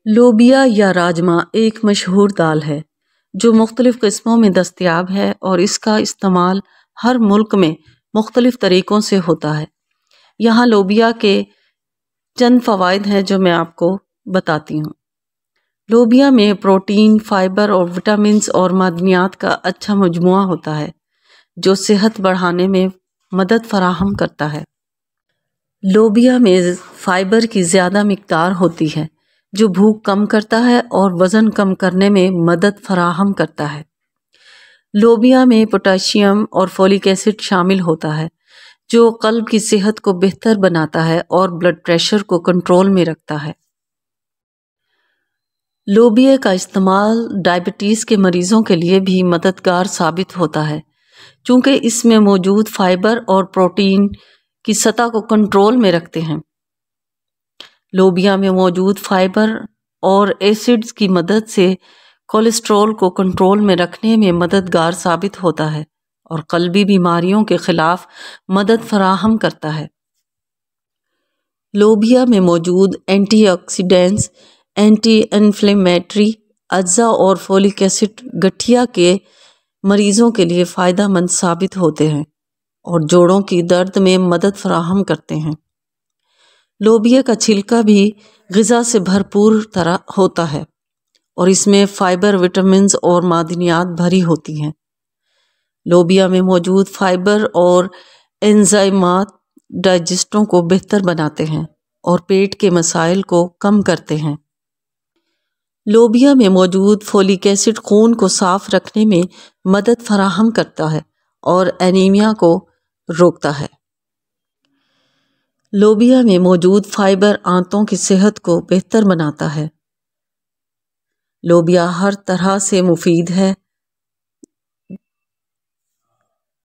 لوبیا یا راجما ایک مشہور دال ہے جو مختلف قسموں میں دستیاب ہے اور اس کا استعمال ہر ملک میں مختلف طریقوں سے ہوتا ہے۔ یہاں لوبیا کے چند فوائد ہیں جو میں آپ کو بتاتی ہوں۔ لوبیا میں پروٹین، فائبر اور وٹامنز اور معدنیات کا اچھا مجموعہ ہوتا ہے جو صحت بڑھانے میں مدد فراہم کرتا ہے۔ لوبیا میں فائبر کی زیادہ مقدار ہوتی ہے جو بھوک کم کرتا ہے اور وزن کم کرنے میں مدد فراہم کرتا ہے۔ لوبیا میں پوٹاشیم اور فولک ایسڈ شامل ہوتا ہے جو قلب کی صحت کو بہتر بناتا ہے اور بلڈ پریشر کو کنٹرول میں رکھتا ہے۔ لوبیا کا استعمال ڈائبٹیز کے مریضوں کے لیے بھی مددگار ثابت ہوتا ہے چونکہ اس میں موجود فائبر اور پروٹین کی سطح کو کنٹرول میں رکھتے ہیں۔ لوبیا میں موجود فائبر اور ایسڈز کی مدد سے کولیسٹرول کو کنٹرول میں رکھنے میں مددگار ثابت ہوتا ہے اور قلبی بیماریوں کے خلاف مدد فراہم کرتا ہے۔ لوبیا میں موجود اینٹی آکسیڈینٹس، اینٹی انفلیمیٹری اجزاء اور فولک ایسڈ گٹھیا کے مریضوں کے لیے فائدہ مند ثابت ہوتے ہیں اور جوڑوں کی درد میں مدد فراہم کرتے ہیں۔ لوبیا کا چھلکا بھی غذا سے بھرپور طرح ہوتا ہے اور اس میں فائبر، وٹامنز اور معدنیات بھری ہوتی ہیں۔ لوبیا میں موجود فائبر اور انزائمات ڈائجسٹوں کو بہتر بناتے ہیں اور پیٹ کے مسائل کو کم کرتے ہیں۔ لوبیا میں موجود فولک ایسڈ خون کو صاف رکھنے میں مدد فراہم کرتا ہے اور اینیمیا کو روکتا ہے۔ لوبیا میں موجود فائبر آنتوں کی صحت کو بہتر بناتا ہے۔ لوبیا ہر طرح سے مفید ہے